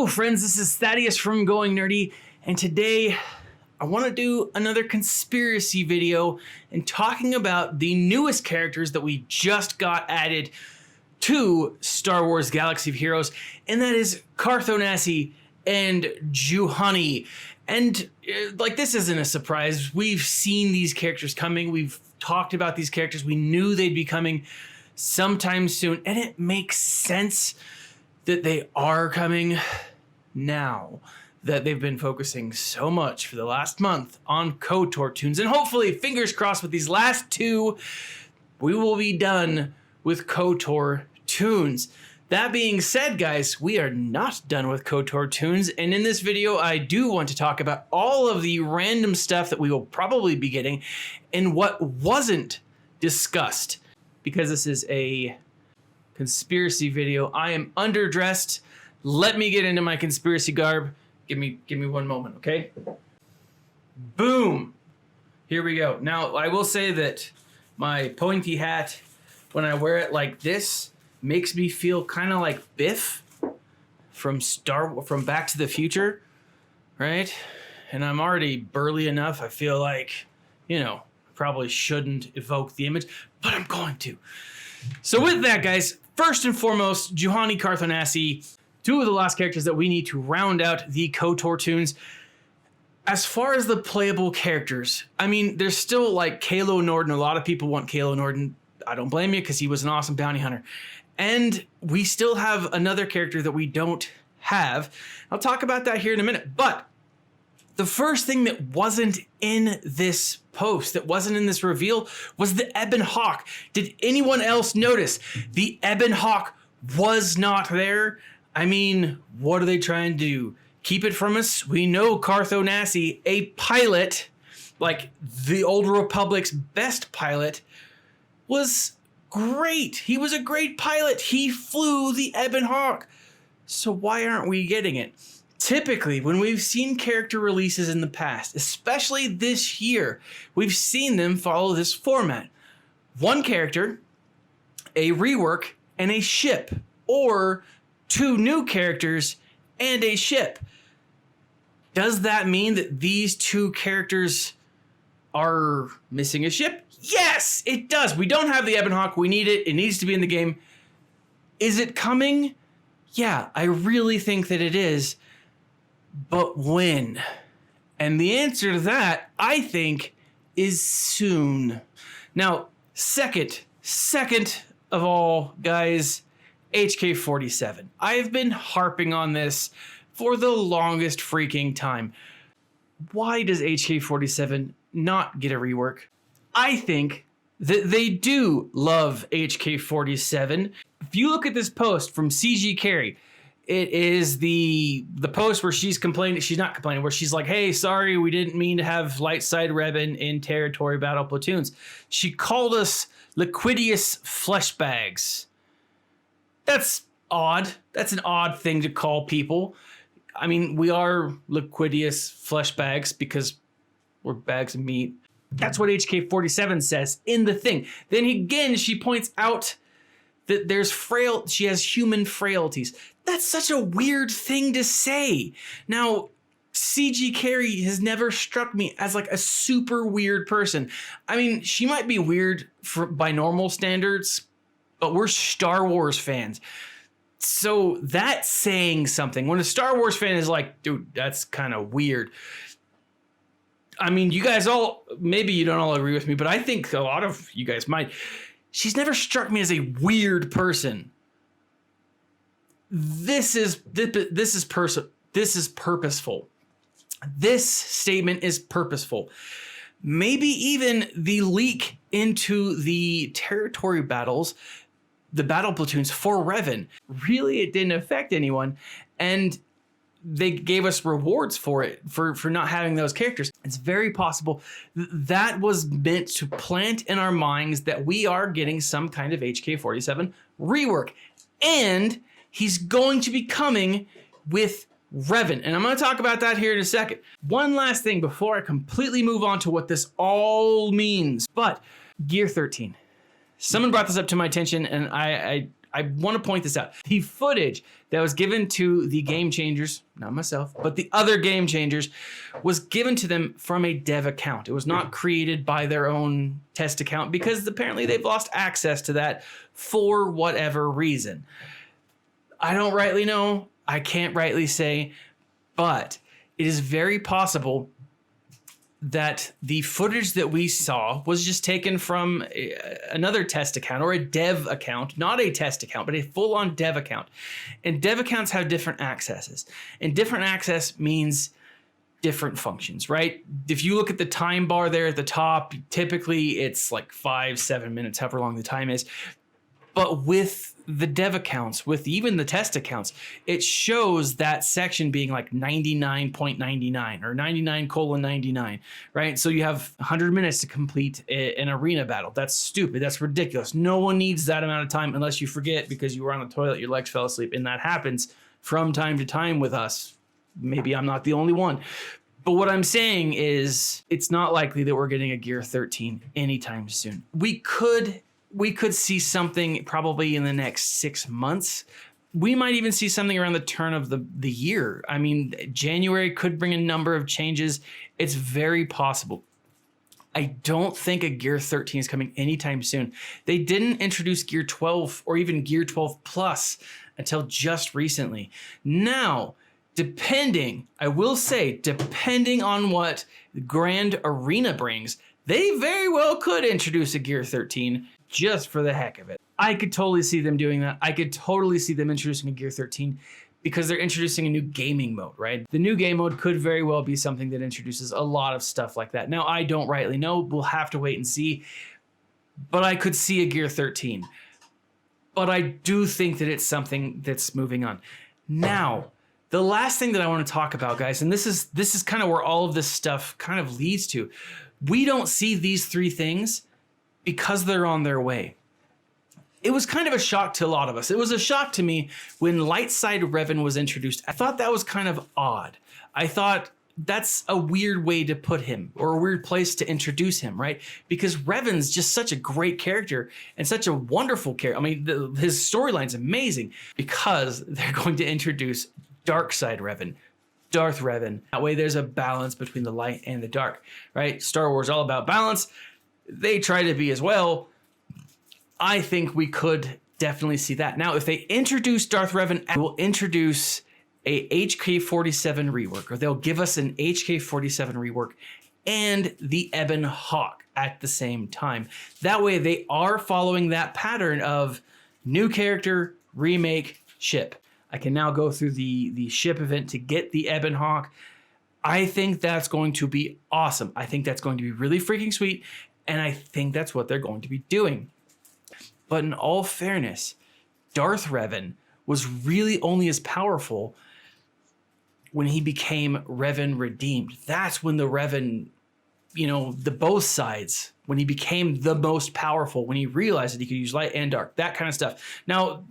Hello friends, this is Thaddeus from Going Nerdy, and today I want to do another conspiracy video and talking about the newest characters that we just got added to Star Wars Galaxy of Heroes, and that is Carth and Juhani. And like, this isn't a surprise. We've seen these characters coming. We've talked about these characters. We knew they'd be coming sometime soon, and it makes sense that they are coming now that they've been focusing so much for the last month on KOTOR tunes. And hopefully, fingers crossed, with these last two, we will be done with KOTOR tunes. That being said, guys, we are not done with KOTOR tunes. And in this video, I do want to talk about all of the random stuff that we will probably be getting and what wasn't discussed. Because this is a conspiracy video, I am underdressed. Let me get into my conspiracy garb. Give me 1 moment, okay? Boom. Here we go. Now, I will say that my pointy hat, when I wear it like this, makes me feel kind of like Biff from Back to the Future, right? And I'm already burly enough. I feel like, probably shouldn't evoke the image, but I'm going to. So with that, guys, first and foremost, Juhani, Carth and Juhani, two of the last characters that we need to round out the KOTOR tunes. As far as the playable characters, I mean, there's still like Kalo Norden. A lot of people want Kalo Norden. I don't blame you, because he was an awesome bounty hunter. And we still have another character that we don't have. I'll talk about that here in a minute. But the first thing that wasn't in this post, that wasn't in this reveal, was the Ebon Hawk. Did anyone else notice? The Ebon Hawk was not there. I mean, what are they trying to do? Keep it from us? We know Carth and Juhani, a pilot, like the Old Republic's best pilot, was great. He was a great pilot. He flew the Ebon Hawk. So why aren't we getting it? Typically, when we've seen character releases in the past, especially this year, we've seen them follow this format. One character, a rework, and a ship. Or two new characters and a ship. Does that mean that these two characters are missing a ship? Yes, it does. We don't have the Ebon Hawk. We need it. It needs to be in the game. Is it coming? Yeah, I really think that it is. But when? And the answer to that, I think, is soon. Now, second of all, guys, HK47. I've been harping on this for the longest freaking time. Why does HK47 not get a rework? I think that they do love HK47. If you look at this post from CG Carey, it is the post where she's complaining. She's not complaining, where she's like, hey, sorry, we didn't mean to have light side Revan in territory battle platoons. She called us liquidious flesh bags. That's odd. That's an odd thing to call people. I mean, we are liquidious flesh bags because we're bags of meat. That's what HK47 says in the thing. Then again, she points out that she has human frailties. That's such a weird thing to say. Now, CG Carey has never struck me as like a super weird person. I mean, she might be weird by normal standards, but we're Star Wars fans. So that's saying something. When a Star Wars fan is like, dude, that's kind of weird. I mean, you guys all, maybe you don't all agree with me, but I think a lot of you guys might. She's never struck me as a weird person. This is purposeful. This statement is purposeful. Maybe even the leak into the territory battles, the battle platoons for Revan, really it didn't affect anyone, and they gave us rewards for it, for not having those characters. It's very possible that was meant to plant in our minds that we are getting some kind of HK47 rework, and he's going to be coming with Revan, and I'm going to talk about that here in a second. One last thing before I completely move on to what this all means, but Gear 13. Someone brought this up to my attention, and I want to point this out. The footage that was given to the Game Changers, not myself, but the other Game Changers, was given to them from a dev account. It was not created by their own test account because apparently they've lost access to that for whatever reason. I don't rightly know. I can't rightly say, but it is very possible that the footage that we saw was just taken from another test account or a dev account, not a test account, but a full-on dev account. And dev accounts have different accesses. And different access means different functions, right? If you look at the time bar there at the top, typically it's like 5-7 minutes, however long the time is. But with the dev accounts, with even the test accounts, it shows that section being like 99.99 or 99:99, right? So you have 100 minutes to complete an arena battle. That's stupid. That's ridiculous. No one needs that amount of time unless you forget because you were on the toilet, your legs fell asleep, and that happens from time to time with us. Maybe I'm not the only one. But what I'm saying is it's not likely that we're getting a Gear 13 anytime soon. We could see something probably in the next 6 months. We might even see something around the turn of the year. I mean, January could bring a number of changes. It's very possible. I don't think a Gear 13 is coming anytime soon. They didn't introduce Gear 12 or even Gear 12 Plus until just recently. Now, I will say, depending on what Grand Arena brings, they very well could introduce a Gear 13 just for the heck of it. I could totally see them doing that. I could totally see them introducing a Gear 13 because they're introducing a new gaming mode, right? The new game mode could very well be something that introduces a lot of stuff like that. Now, I don't rightly know. We'll have to wait and see. But I could see a Gear 13. But I do think that it's something that's moving on. Now, the last thing that I want to talk about, guys, and this is kind of where all of this stuff kind of leads to. We don't see these three things because they're on their way. It was kind of a shock to a lot of us. It was a shock to me when Light Side Revan was introduced. I thought that was kind of odd. I thought that's a weird way to put him or a weird place to introduce him, right? Because Revan's just such a great character and such a wonderful character. I mean, his storyline's amazing because they're going to introduce Dark Side Revan, Darth Revan. That way there's a balance between the light and the dark, right? Star Wars all about balance. They try to be as well. I think we could definitely see that. Now, if they introduce Darth Revan, we'll introduce a HK47 rework, or they'll give us an HK47 rework and the Ebon Hawk at the same time. That way they are following that pattern of new character, remake, ship. I can now go through the ship event to get the Ebon Hawk. I think that's going to be awesome. I think that's going to be really freaking sweet. And I think that's what they're going to be doing. But in all fairness, Darth Revan was really only as powerful when he became Revan Redeemed. That's when the Revan, the both sides, when he became the most powerful, when he realized that he could use light and dark, that kind of stuff. Now,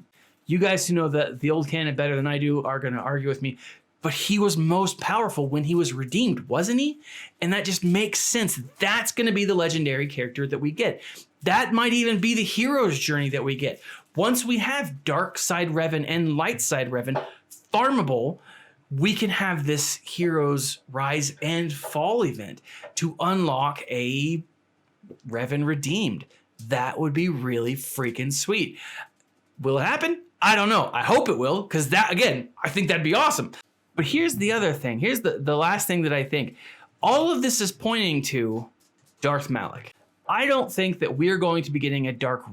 you guys who know the old canon better than I do are going to argue with me, but he was most powerful when he was redeemed, wasn't he? And that just makes sense. That's going to be the legendary character that we get. That might even be the hero's journey that we get. Once we have Dark Side Revan and Light Side Revan farmable, we can have this hero's rise and fall event to unlock a Revan Redeemed. That would be really freaking sweet. Will it happen? I don't know. I hope it will, because that, again, I think that'd be awesome. But here's the other thing. Here's the last thing that I think. All of this is pointing to Darth Malak. I don't think that we're going to be getting a Darth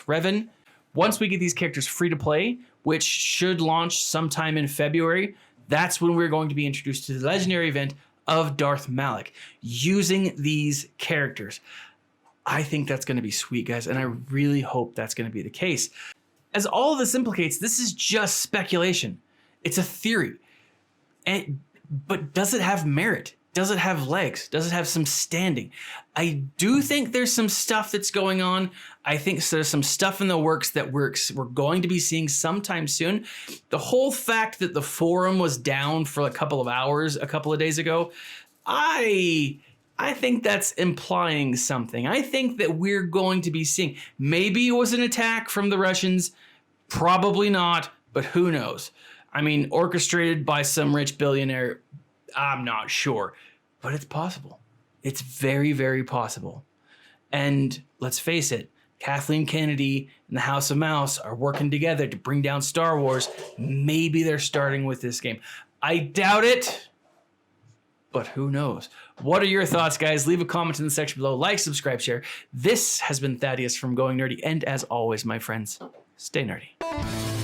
Revan once we get these characters free to play, which should launch sometime in February. That's when we're going to be introduced to the legendary event of Darth Malak using these characters. I think that's going to be sweet, guys, and I really hope that's going to be the case. As all of this implicates, this is just speculation. It's a theory. But does it have merit? Does it have legs? Does it have some standing? I do think there's some stuff that's going on. I think there's some stuff in the works that we're going to be seeing sometime soon. The whole fact that the forum was down for a couple of hours a couple of days ago, I think that's implying something. I think that we're going to be seeing, maybe it was an attack from the Russians, Probably not, but who knows? I mean, orchestrated by some rich billionaire, I'm not sure, but it's possible. It's very, very possible. And let's face it, Kathleen Kennedy and the House of Mouse are working together to bring down Star Wars. Maybe they're starting with this game. I doubt it, but who knows? What are your thoughts, guys? Leave a comment in the section below. Like, subscribe, share. This has been Thaddeus from Going Nerdy, and as always, my friends, stay nerdy.